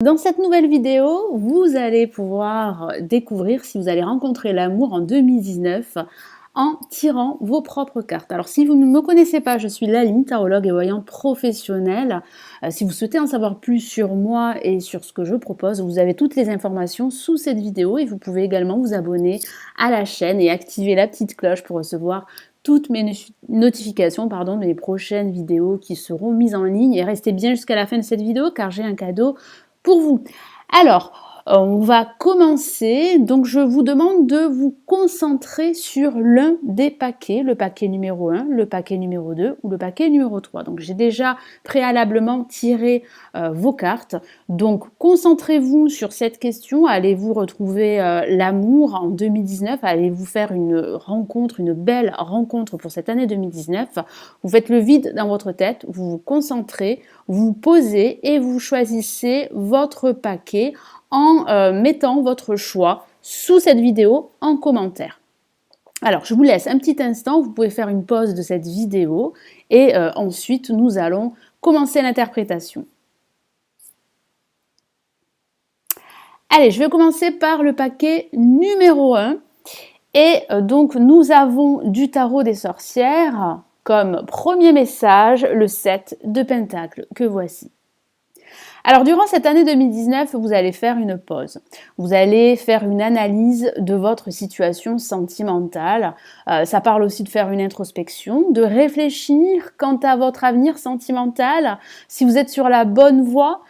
Dans cette nouvelle vidéo, vous allez pouvoir découvrir si vous allez rencontrer l'amour en 2019 en tirant vos propres cartes. Alors si vous ne me connaissez pas, je suis Laline, tarologue et voyante professionnelle. Si vous souhaitez en savoir plus sur moi et sur ce que je propose, vous avez toutes les informations sous cette vidéo et vous pouvez également vous abonner à la chaîne et activer la petite cloche pour recevoir toutes mes notifications de mes prochaines vidéos qui seront mises en ligne. Et restez bien jusqu'à la fin de cette vidéo car j'ai un cadeau pour vous. Alors, on va commencer. Donc, je vous demande de vous concentrer sur l'un des paquets, le paquet numéro 1, le paquet numéro 2 ou le paquet numéro 3. Donc, j'ai déjà préalablement tiré vos cartes. Donc, concentrez-vous sur cette question. Allez-vous retrouver l'amour en 2019? Allez-vous faire une rencontre, une belle rencontre pour cette année 2019? Vous faites le vide dans votre tête, vous vous concentrez, vous posez et vous choisissez votre paquet en mettant votre choix sous cette vidéo en commentaire. Alors, je vous laisse un petit instant, vous pouvez faire une pause de cette vidéo et ensuite nous allons commencer l'interprétation. Allez, je vais commencer par le paquet numéro 1 et donc nous avons du tarot des sorcières comme premier message le 7 de Pentacles que voici. Alors, durant cette année 2019, vous allez faire une pause. Vous allez faire une analyse de votre situation sentimentale. Ça parle aussi de faire une introspection, de réfléchir quant à votre avenir sentimental, si vous êtes sur la bonne voie,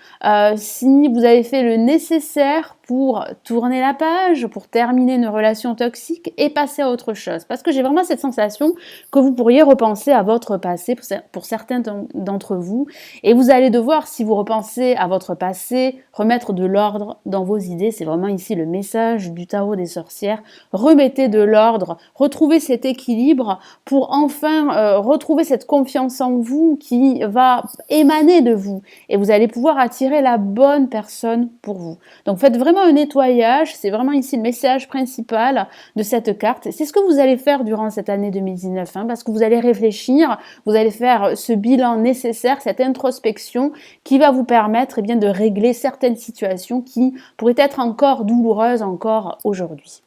si vous avez fait le nécessaire pour tourner la page, pour terminer une relation toxique et passer à autre chose. Parce que j'ai vraiment cette sensation que vous pourriez repenser à votre passé pour certains d'entre vous. Et vous allez devoir, si vous repensez à votre passé, remettre de l'ordre dans vos idées. C'est vraiment ici le message du tarot des sorcières. Remettez de l'ordre, retrouvez cet équilibre pour enfin retrouver cette confiance en vous qui va émaner de vous. Et vous allez pouvoir attirer la bonne personne pour vous. Donc faites vraiment un nettoyage, c'est vraiment ici le message principal de cette carte. C'est ce que vous allez faire durant cette année 2019, parce que vous allez réfléchir, vous allez faire ce bilan nécessaire, cette introspection qui va vous permettre de régler certaines situations qui pourraient être encore douloureuses encore aujourd'hui.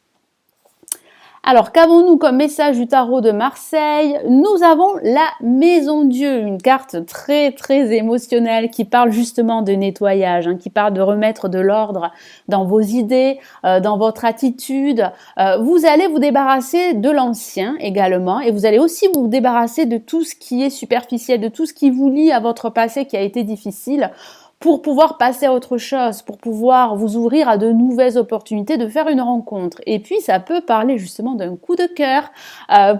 Alors, qu'avons-nous comme message du tarot de Marseille? Nous avons la Maison Dieu, une carte très très émotionnelle qui parle justement de nettoyage, qui parle de remettre de l'ordre dans vos idées, dans votre attitude. Vous allez vous débarrasser de l'ancien également et vous allez aussi vous débarrasser de tout ce qui est superficiel, de tout ce qui vous lie à votre passé qui a été difficile, pour pouvoir passer à autre chose, pour pouvoir vous ouvrir à de nouvelles opportunités de faire une rencontre. Et puis, ça peut parler justement d'un coup de cœur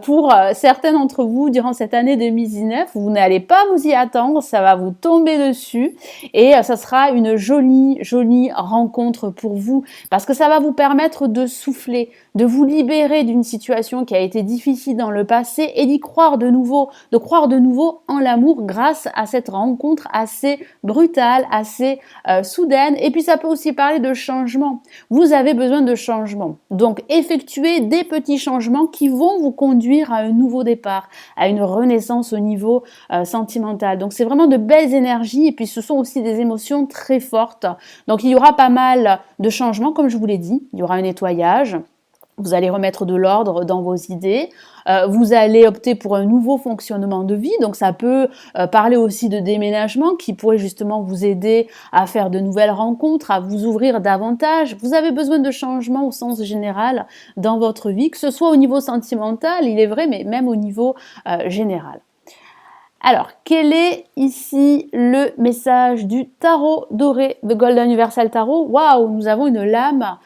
pour certains d'entre vous durant cette année 2019. Vous n'allez pas vous y attendre, ça va vous tomber dessus et ça sera une jolie, jolie rencontre pour vous parce que ça va vous permettre de souffler, de vous libérer d'une situation qui a été difficile dans le passé et d'y croire de nouveau, de croire de nouveau en l'amour grâce à cette rencontre assez brutale, assez soudaine. Et puis ça peut aussi parler de changement. Vous avez besoin de changement. Donc effectuez des petits changements qui vont vous conduire à un nouveau départ, à une renaissance au niveau sentimental. Donc c'est vraiment de belles énergies et puis ce sont aussi des émotions très fortes. Donc il y aura pas mal de changements comme je vous l'ai dit. Il y aura un nettoyage. Vous allez remettre de l'ordre dans vos idées, vous allez opter pour un nouveau fonctionnement de vie, donc ça peut parler aussi de déménagement qui pourrait justement vous aider à faire de nouvelles rencontres, à vous ouvrir davantage. Vous avez besoin de changements au sens général dans votre vie, que ce soit au niveau sentimental, il est vrai, mais même au niveau général. Alors, quel est ici le message du tarot doré de Golden Universal Tarot? Waouh, nous avons une lame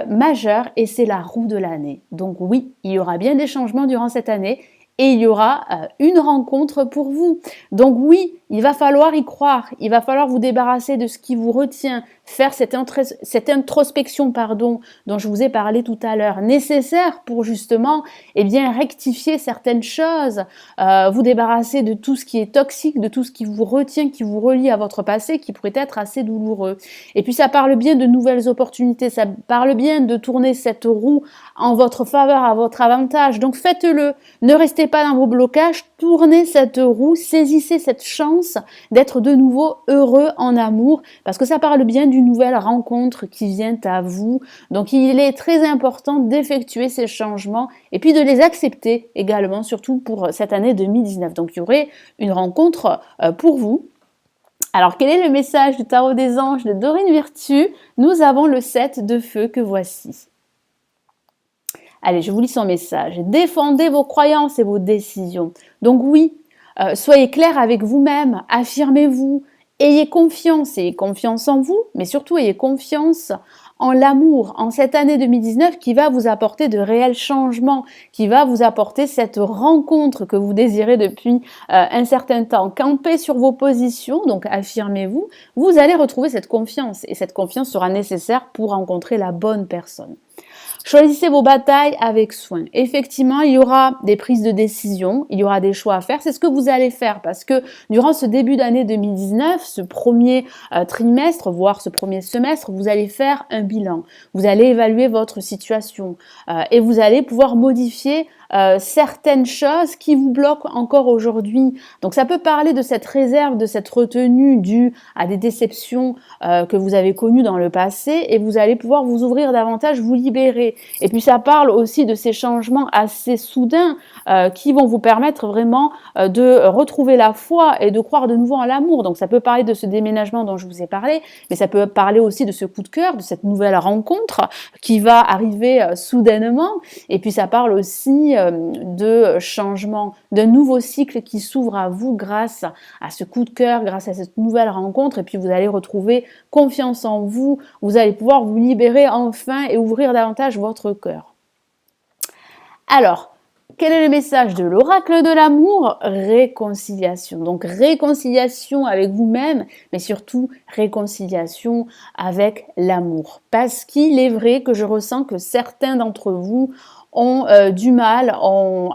majeure et c'est la roue de l'année. Donc oui, il y aura bien des changements durant cette année et il y aura une rencontre pour vous. Donc oui, il va falloir y croire, il va falloir vous débarrasser de ce qui vous retient, faire cette introspection dont je vous ai parlé tout à l'heure, nécessaire pour justement rectifier certaines choses, vous débarrasser de tout ce qui est toxique, de tout ce qui vous retient, qui vous relie à votre passé, qui pourrait être assez douloureux. Et puis ça parle bien de nouvelles opportunités, ça parle bien de tourner cette roue en votre faveur, à votre avantage. Donc faites-le, ne restez pas dans vos blocages, tournez cette roue, saisissez cette chance d'être de nouveau heureux en amour, parce que ça parle bien d'une nouvelle rencontre qui vient à vous. Donc il est très important d'effectuer ces changements et puis de les accepter également, surtout pour cette année 2019. Donc il y aurait une rencontre pour vous. Alors, quel est le message du tarot des anges de Dorine Virtue? Nous avons le 7 de feu que voici. Allez, je vous lis son message. Défendez vos croyances et vos décisions. Donc oui, soyez clair avec vous-même, affirmez-vous, ayez confiance en vous, mais surtout ayez confiance en l'amour, en cette année 2019 qui va vous apporter de réels changements, qui va vous apporter cette rencontre que vous désirez depuis un certain temps. Campez sur vos positions, donc affirmez-vous, vous allez retrouver cette confiance et cette confiance sera nécessaire pour rencontrer la bonne personne. Choisissez vos batailles avec soin. Effectivement, il y aura des prises de décision, il y aura des choix à faire. C'est ce que vous allez faire parce que durant ce début d'année 2019, ce premier trimestre, voire ce premier semestre, vous allez faire un bilan. Vous allez évaluer votre situation et vous allez pouvoir modifier certaines choses qui vous bloquent encore aujourd'hui. Donc ça peut parler de cette réserve, de cette retenue due à des déceptions que vous avez connues dans le passé et vous allez pouvoir vous ouvrir davantage, vous libérer. Et puis ça parle aussi de ces changements assez soudains qui vont vous permettre vraiment de retrouver la foi et de croire de nouveau en l'amour. Donc ça peut parler de ce déménagement dont je vous ai parlé, mais ça peut parler aussi de ce coup de cœur, de cette nouvelle rencontre qui va arriver soudainement. Et puis ça parle aussi de changement, d'un nouveau cycle qui s'ouvre à vous grâce à ce coup de cœur, grâce à cette nouvelle rencontre. Et puis vous allez retrouver confiance en vous, vous allez pouvoir vous libérer enfin et ouvrir davantage votre cœur. Alors, quel est le message de l'oracle de l'amour? Réconciliation. Donc réconciliation avec vous-même, mais surtout réconciliation avec l'amour. Parce qu'il est vrai que je ressens que certains d'entre vous ont du mal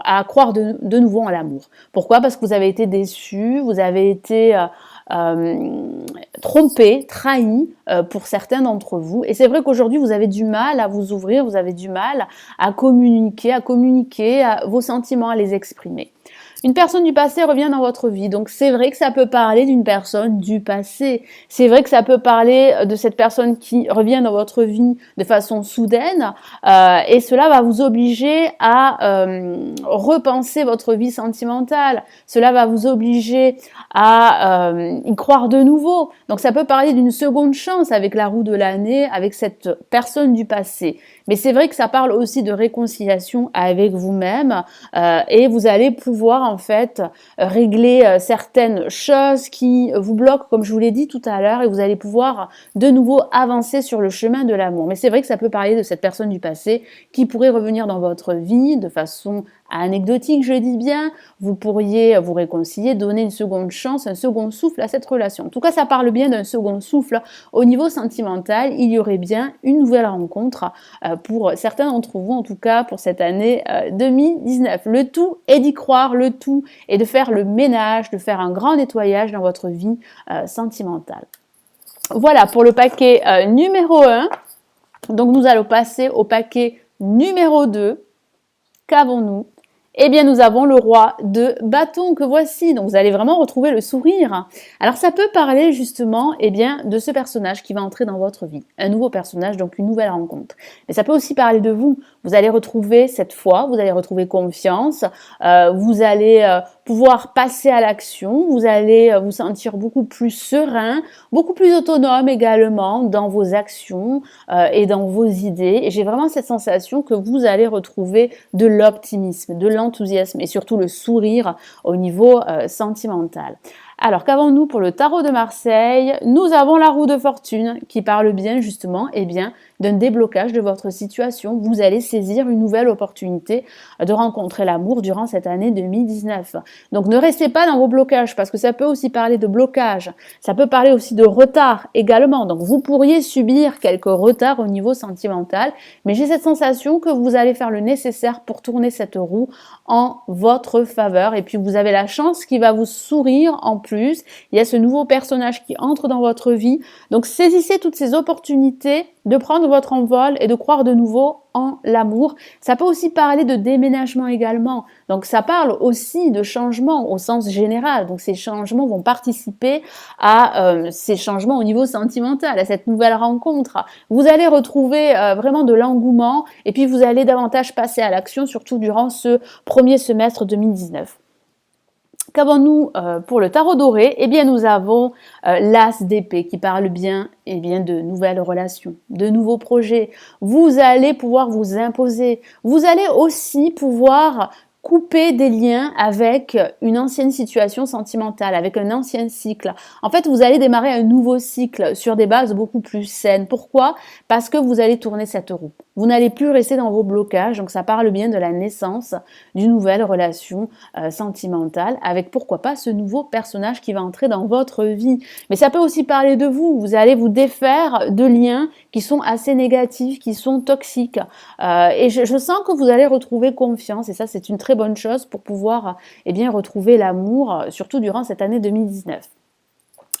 à croire de nouveau en l'amour. Pourquoi? Parce que vous avez été déçus, vous avez été trompés, trahis pour certains d'entre vous. Et c'est vrai qu'aujourd'hui, vous avez du mal à vous ouvrir, vous avez du mal à communiquer vos sentiments, à les exprimer. Une personne du passé revient dans votre vie, donc c'est vrai que ça peut parler d'une personne du passé. C'est vrai que ça peut parler de cette personne qui revient dans votre vie de façon soudaine et cela va vous obliger à repenser votre vie sentimentale. Cela va vous obliger à y croire de nouveau. Donc ça peut parler d'une seconde chance avec la roue de l'année, avec cette personne du passé. Mais c'est vrai que ça parle aussi de réconciliation avec vous-même et vous allez pouvoir en fait régler certaines choses qui vous bloquent, comme je vous l'ai dit tout à l'heure, et vous allez pouvoir de nouveau avancer sur le chemin de l'amour. Mais c'est vrai que ça peut parler de cette personne du passé qui pourrait revenir dans votre vie de façon anecdotique, je dis bien. Vous pourriez vous réconcilier, donner une seconde chance, un second souffle à cette relation. En tout cas, ça parle bien d'un second souffle. Au niveau sentimental, il y aurait bien une nouvelle rencontre pour certains d'entre vous, en tout cas pour cette année 2019. Le tout est d'y croire, le tout est de faire le ménage, de faire un grand nettoyage dans votre vie sentimentale. Voilà pour le paquet numéro 1. Donc nous allons passer au paquet numéro 2. Qu'avons-nous? Eh bien, nous avons le roi de bâton que voici. Donc, vous allez vraiment retrouver le sourire. Alors, ça peut parler justement, eh bien, de ce personnage qui va entrer dans votre vie. Un nouveau personnage, donc une nouvelle rencontre. Mais ça peut aussi parler de vous. Vous allez retrouver cette foi, vous allez retrouver confiance, vous allez pouvoir passer à l'action, vous allez vous sentir beaucoup plus serein, beaucoup plus autonome également dans vos actions et dans vos idées. Et j'ai vraiment cette sensation que vous allez retrouver de l'optimisme, de l'enthousiasme et surtout le sourire au niveau sentimental. Alors, qu'avons-nous pour le tarot de Marseille? Nous avons la roue de fortune qui parle bien justement d'un déblocage de votre situation. Vous allez saisir une nouvelle opportunité de rencontrer l'amour durant cette année 2019. Donc, ne restez pas dans vos blocages parce que ça peut aussi parler de blocage. Ça peut parler aussi de retard également. Donc, vous pourriez subir quelques retards au niveau sentimental, mais j'ai cette sensation que vous allez faire le nécessaire pour tourner cette roue en votre faveur. Et puis, vous avez la chance qui va vous sourire en plus. Il y a ce nouveau personnage qui entre dans votre vie. Donc saisissez toutes ces opportunités de prendre votre envol et de croire de nouveau en l'amour. Ça peut aussi parler de déménagement également. Donc ça parle aussi de changement au sens général. Donc ces changements vont participer à ces changements au niveau sentimental, à cette nouvelle rencontre. Vous allez retrouver vraiment de l'engouement et puis vous allez davantage passer à l'action, surtout durant ce premier semestre 2019. Qu'avons-nous pour le tarot doré? Eh bien, nous avons l'as d'épée qui parle bien, de nouvelles relations, de nouveaux projets. Vous allez pouvoir vous imposer. Vous allez aussi pouvoir couper des liens avec une ancienne situation sentimentale, avec un ancien cycle. En fait, vous allez démarrer un nouveau cycle sur des bases beaucoup plus saines. Pourquoi? Parce que vous allez tourner cette roue. Vous n'allez plus rester dans vos blocages, donc ça parle bien de la naissance d'une nouvelle relation sentimentale avec pourquoi pas ce nouveau personnage qui va entrer dans votre vie. Mais ça peut aussi parler de vous. Vous allez vous défaire de liens qui sont assez négatifs, qui sont toxiques. Et je sens que vous allez retrouver confiance et ça c'est une très bonne chose pour pouvoir retrouver l'amour, surtout durant cette année 2019.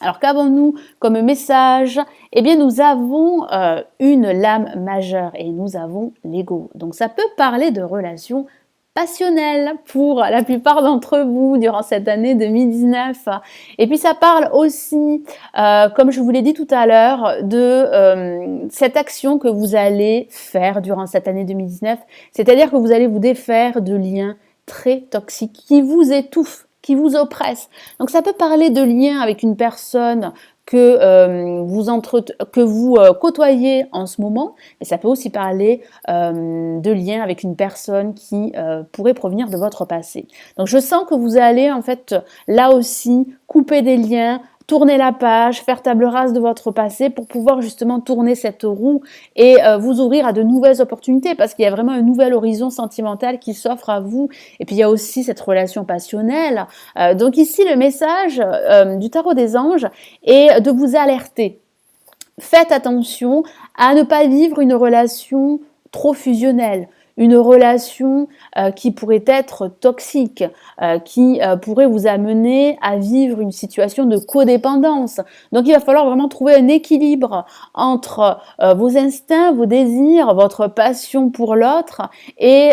Alors qu'avons-nous comme message? Eh bien nous avons une lame majeure et nous avons l'ego. Donc ça peut parler de relations passionnelles pour la plupart d'entre vous durant cette année 2019. Et puis ça parle aussi, comme je vous l'ai dit tout à l'heure, de cette action que vous allez faire durant cette année 2019. C'est-à-dire que vous allez vous défaire de liens très toxiques qui vous étouffent, qui vous oppresse. Donc ça peut parler de liens avec une personne que vous côtoyez en ce moment, mais ça peut aussi parler de liens avec une personne qui pourrait provenir de votre passé. Donc je sens que vous allez en fait là aussi couper des liens, tourner la page, faire table rase de votre passé pour pouvoir justement tourner cette roue et vous ouvrir à de nouvelles opportunités parce qu'il y a vraiment un nouvel horizon sentimental qui s'offre à vous. Et puis il y a aussi cette relation passionnelle. Donc ici le message du tarot des anges est de vous alerter. Faites attention à ne pas vivre une relation trop fusionnelle. Une relation qui pourrait être toxique, qui pourrait vous amener à vivre une situation de codépendance. Donc il va falloir vraiment trouver un équilibre entre vos instincts, vos désirs, votre passion pour l'autre et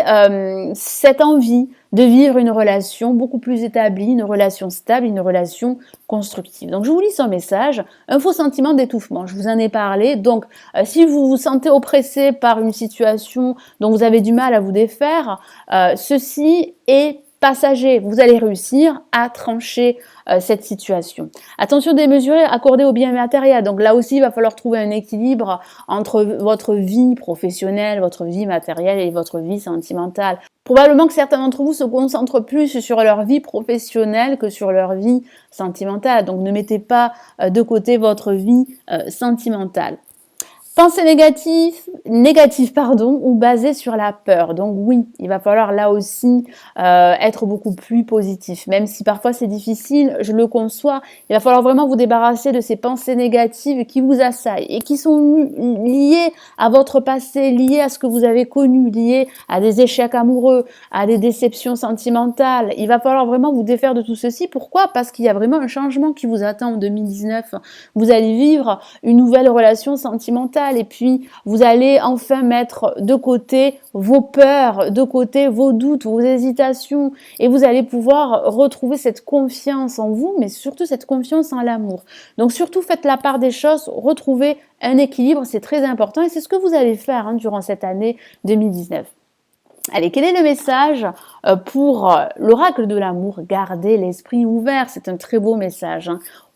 cette envie de vivre une relation beaucoup plus établie, une relation stable, une relation constructive. Donc je vous lis ce message, un faux sentiment d'étouffement, je vous en ai parlé. Donc si vous vous sentez oppressé par une situation dont vous avez du mal à vous défaire, ceci est passager. Vous allez réussir à trancher cette situation. Attention démesurée accordée aux biens matériels. Donc là aussi, il va falloir trouver un équilibre entre votre vie professionnelle, votre vie matérielle et votre vie sentimentale. Probablement que certains d'entre vous se concentrent plus sur leur vie professionnelle que sur leur vie sentimentale. Donc ne mettez pas de côté votre vie sentimentale. Pensée négative ou basée sur la peur. Donc oui, il va falloir là aussi être beaucoup plus positif. Même si parfois c'est difficile, je le conçois, il va falloir vraiment vous débarrasser de ces pensées négatives qui vous assaillent et qui sont liées à votre passé, liées à ce que vous avez connu, liées à des échecs amoureux, à des déceptions sentimentales. Il va falloir vraiment vous défaire de tout ceci. Pourquoi? Parce qu'il y a vraiment un changement qui vous attend en 2019. Vous allez vivre une nouvelle relation sentimentale. Et puis, vous allez enfin mettre de côté vos peurs, de côté vos doutes, vos hésitations. Et vous allez pouvoir retrouver cette confiance en vous, mais surtout cette confiance en l'amour. Donc, surtout, faites la part des choses, retrouvez un équilibre, c'est très important. Et c'est ce que vous allez faire durant cette année 2019. Allez, quel est le message pour l'oracle de l'amour? Gardez l'esprit ouvert, c'est un très beau message.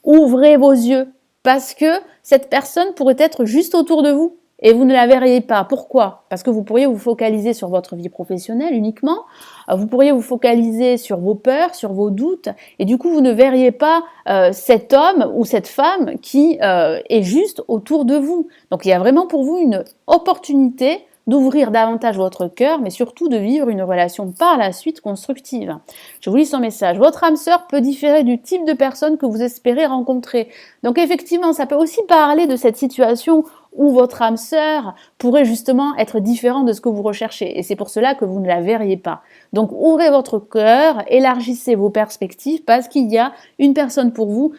Ouvrez vos yeux. Parce que cette personne pourrait être juste autour de vous et vous ne la verriez pas. Pourquoi? Parce que vous pourriez vous focaliser sur votre vie professionnelle uniquement, vous pourriez vous focaliser sur vos peurs, sur vos doutes, et du coup vous ne verriez pas cet homme ou cette femme qui est juste autour de vous. Donc il y a vraiment pour vous une opportunité d'ouvrir davantage votre cœur, mais surtout de vivre une relation par la suite constructive. Je vous lis son message. Votre âme sœur peut différer du type de personne que vous espérez rencontrer. Donc effectivement, ça peut aussi parler de cette situation ou votre âme sœur pourrait justement être différent de ce que vous recherchez. Et c'est pour cela que vous ne la verriez pas. Donc ouvrez votre cœur, élargissez vos perspectives parce qu'il y a une personne pour vous.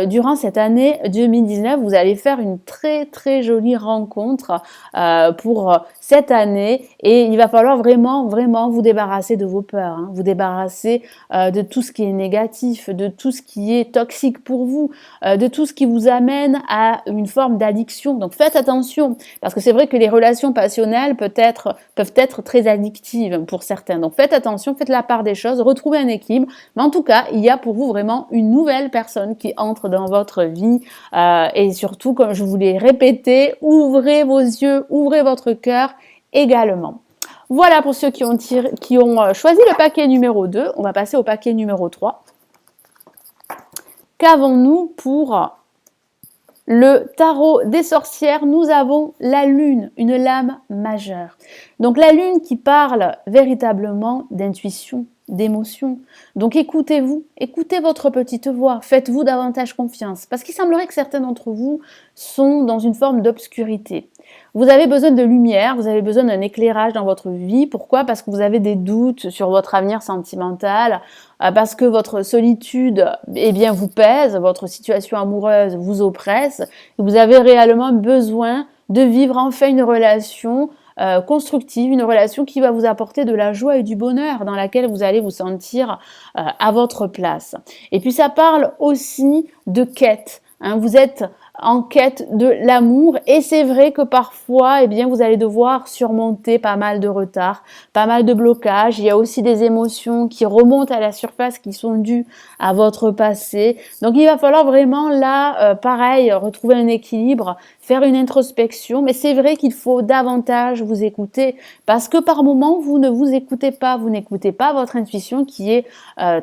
Durant cette année 2019, vous allez faire une très très jolie rencontre pour cette année et il va falloir vraiment vous débarrasser de vos peurs, hein, vous débarrasser de tout ce qui est négatif, de tout ce qui est toxique pour vous, de tout ce qui vous amène à une forme d'addiction. Donc faites attention parce que c'est vrai que les relations passionnelles peuvent être très addictives pour certains. Donc faites attention, faites la part des choses, retrouvez un équilibre. Mais en tout cas, il y a pour vous vraiment une nouvelle personne qui entre dans votre vie et surtout, comme je vous l'ai répété, ouvrez vos yeux, ouvrez votre cœur également. Voilà pour ceux qui ont choisi le paquet numéro 2. On va passer au paquet numéro 3. Qu'avons-nous pour le tarot des sorcières? Nous avons la lune, une lame majeure. Donc la lune qui parle véritablement d'intuition, d'émotion. Donc écoutez-vous, écoutez votre petite voix, faites-vous davantage confiance. Parce qu'il semblerait que certains d'entre vous sont dans une forme d'obscurité. Vous avez besoin de lumière, vous avez besoin d'un éclairage dans votre vie. Pourquoi? Parce que vous avez des doutes sur votre avenir sentimental, parce que votre solitude vous pèse, votre situation amoureuse vous oppresse. Et vous avez réellement besoin de vivre enfin une relation constructive, une relation qui va vous apporter de la joie et du bonheur, dans laquelle vous allez vous sentir à votre place. Et puis ça parle aussi de quête. Hein, vous êtes en quête de l'amour et c'est vrai que parfois vous allez devoir surmonter pas mal de retards, pas mal de blocages. Il y a aussi des émotions qui remontent à la surface qui sont dues à votre passé. Donc il va falloir vraiment là, pareil, retrouver un équilibre, faire une introspection, mais c'est vrai qu'il faut davantage vous écouter parce que par moments vous ne vous écoutez pas, vous n'écoutez pas votre intuition qui est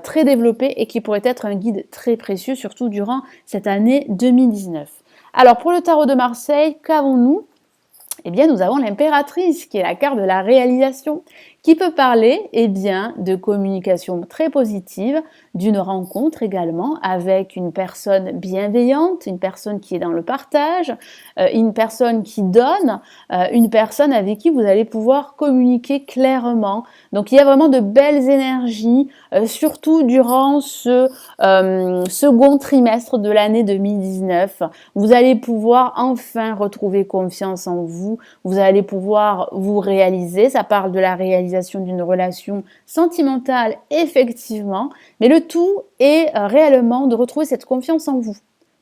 très développée et qui pourrait être un guide très précieux, surtout durant cette année 2019. Alors pour le tarot de Marseille, qu'avons-nous? Nous avons l'impératrice qui est la carte de la réalisation qui peut parler de communication très positive, d'une rencontre également avec une personne bienveillante, une personne qui est dans le partage, une personne qui donne, une personne avec qui vous allez pouvoir communiquer clairement. Donc il y a vraiment de belles énergies, surtout durant ce second trimestre de l'année 2019. Vous allez pouvoir enfin retrouver confiance en vous, vous allez pouvoir vous réaliser, ça parle de la réalisation d'une relation sentimentale effectivement, mais le tout est réellement de retrouver cette confiance en vous,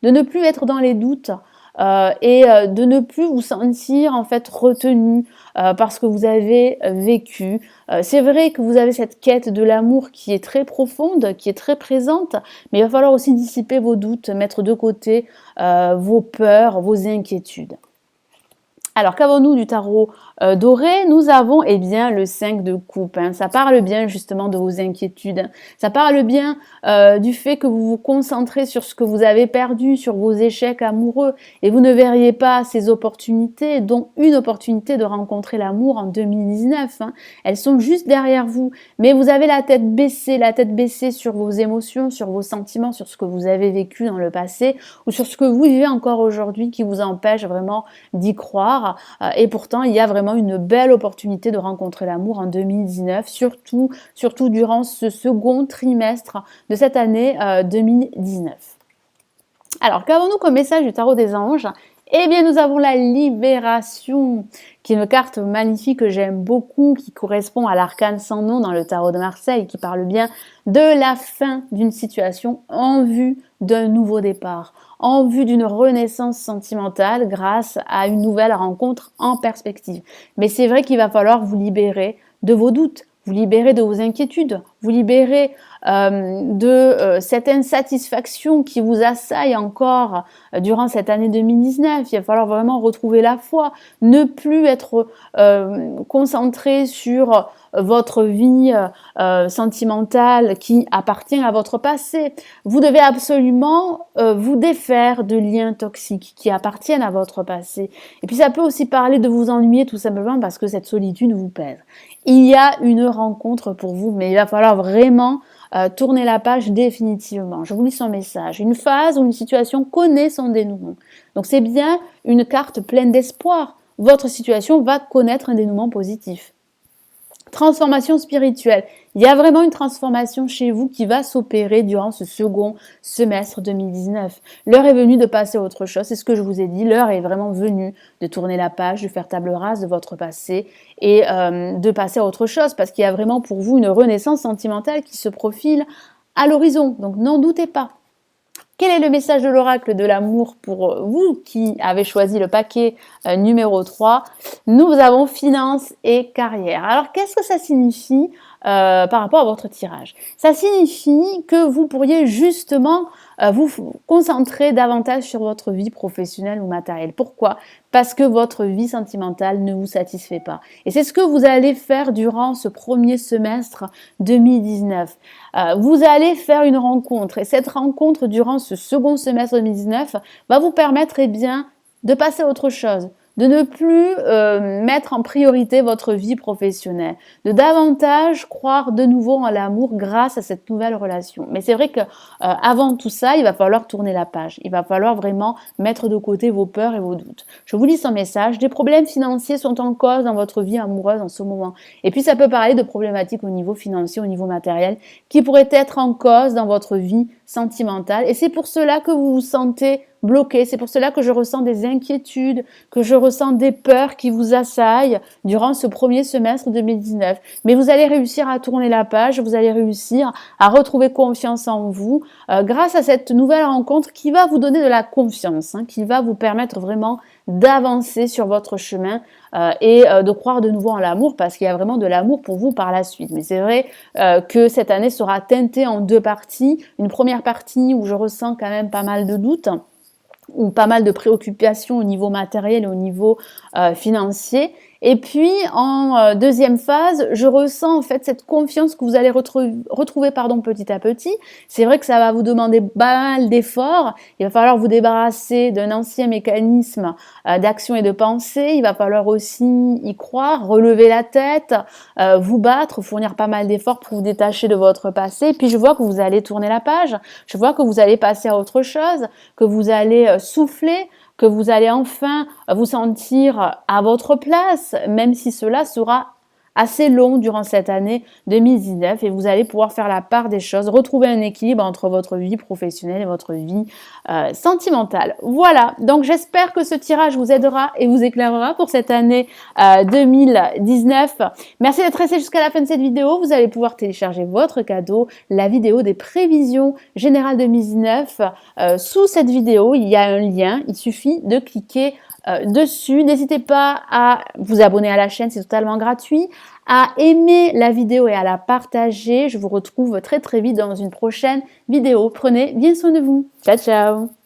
de ne plus être dans les doutes de ne plus vous sentir en fait retenu parce que vous avez vécu. C'est vrai que vous avez cette quête de l'amour qui est très profonde, qui est très présente, mais il va falloir aussi dissiper vos doutes, mettre de côté vos peurs, vos inquiétudes. Alors, qu'avons-nous du tarot doré? Nous avons le 5 de coupe. Hein. Ça parle bien justement de vos inquiétudes. Ça parle bien du fait que vous vous concentrez sur ce que vous avez perdu, sur vos échecs amoureux et vous ne verriez pas ces opportunités, dont une opportunité de rencontrer l'amour en 2019. Hein. Elles sont juste derrière vous, mais vous avez la tête baissée sur vos émotions, sur vos sentiments, sur ce que vous avez vécu dans le passé ou sur ce que vous vivez encore aujourd'hui qui vous empêche vraiment d'y croire. Et pourtant, il y a vraiment une belle opportunité de rencontrer l'amour en 2019, surtout durant ce second trimestre de cette année 2019. Alors, qu'avons-nous comme message du tarot des anges? Nous avons la libération, qui est une carte magnifique que j'aime beaucoup, qui correspond à l'arcane sans nom dans le tarot de Marseille, qui parle bien de la fin d'une situation en vue d'un nouveau départ, en vue d'une renaissance sentimentale grâce à une nouvelle rencontre en perspective. Mais c'est vrai qu'il va falloir vous libérer de vos doutes, vous libérer de vos inquiétudes, vous libérer de cette insatisfaction qui vous assaille encore durant cette année 2019. Il va falloir vraiment retrouver la foi, ne plus être concentré sur votre vie sentimentale qui appartient à votre passé. Vous devez absolument vous défaire de liens toxiques qui appartiennent à votre passé. Et puis ça peut aussi parler de vous ennuyer tout simplement parce que cette solitude vous pèse. Il y a une rencontre pour vous, mais il va falloir vraiment tourner la page définitivement. Je vous lis son message. Une phase ou une situation connaît son dénouement. Donc c'est bien une carte pleine d'espoir. Votre situation va connaître un dénouement positif. Transformation spirituelle. Il y a vraiment une transformation chez vous qui va s'opérer durant ce second semestre 2019. L'heure est venue de passer à autre chose, c'est ce que je vous ai dit. L'heure est vraiment venue de tourner la page, de faire table rase de votre passé et de passer à autre chose parce qu'il y a vraiment pour vous une renaissance sentimentale qui se profile à l'horizon. Donc n'en doutez pas. Quel est le message de l'oracle de l'amour pour vous qui avez choisi le paquet numéro 3? Nous avons finance et carrière. Alors, qu'est-ce que ça signifie par rapport à votre tirage? Ça signifie que vous pourriez justement vous concentrer davantage sur votre vie professionnelle ou matérielle. Pourquoi? Parce que votre vie sentimentale ne vous satisfait pas. Et c'est ce que vous allez faire durant ce premier semestre 2019. Vous allez faire une rencontre et cette rencontre durant ce second semestre 2019 va vous permettre de passer à autre chose, de ne plus mettre en priorité votre vie professionnelle, de davantage croire de nouveau en l'amour grâce à cette nouvelle relation. Mais c'est vrai que avant tout ça, il va falloir tourner la page. Il va falloir vraiment mettre de côté vos peurs et vos doutes. Je vous lis son message. Des problèmes financiers sont en cause dans votre vie amoureuse en ce moment. Et puis ça peut parler de problématiques au niveau financier, au niveau matériel, qui pourraient être en cause dans votre vie sentimentale. Et c'est pour cela que vous vous sentez bloqué. C'est pour cela que je ressens des inquiétudes, que je ressens des peurs qui vous assaillent durant ce premier semestre 2019. Mais vous allez réussir à tourner la page, vous allez réussir à retrouver confiance en vous grâce à cette nouvelle rencontre qui va vous donner de la confiance, qui va vous permettre vraiment d'avancer sur votre chemin et de croire de nouveau en l'amour parce qu'il y a vraiment de l'amour pour vous par la suite. Mais c'est vrai que cette année sera teintée en deux parties. Une première partie où je ressens quand même pas mal de doutes, ou pas mal de préoccupations au niveau matériel et au niveau financier. Et puis, en deuxième phase, je ressens en fait cette confiance que vous allez retrouver petit à petit. C'est vrai que ça va vous demander pas mal d'efforts. Il va falloir vous débarrasser d'un ancien mécanisme d'action et de pensée. Il va falloir aussi y croire, relever la tête, vous battre, fournir pas mal d'efforts pour vous détacher de votre passé. Et puis, je vois que vous allez tourner la page. Je vois que vous allez passer à autre chose, que vous allez souffler, que vous allez enfin vous sentir à votre place, même si cela sera assez long durant cette année 2019 et vous allez pouvoir faire la part des choses, retrouver un équilibre entre votre vie professionnelle et votre vie sentimentale. Voilà, donc j'espère que ce tirage vous aidera et vous éclairera pour cette année 2019. Merci d'être resté jusqu'à la fin de cette vidéo. Vous allez pouvoir télécharger votre cadeau, la vidéo des prévisions générales 2019. Sous cette vidéo, il y a un lien, il suffit de cliquer dessus. N'hésitez pas à vous abonner à la chaîne, c'est totalement gratuit, à aimer la vidéo et à la partager. Je vous retrouve très très vite dans une prochaine vidéo. Prenez bien soin de vous. Ciao, ciao!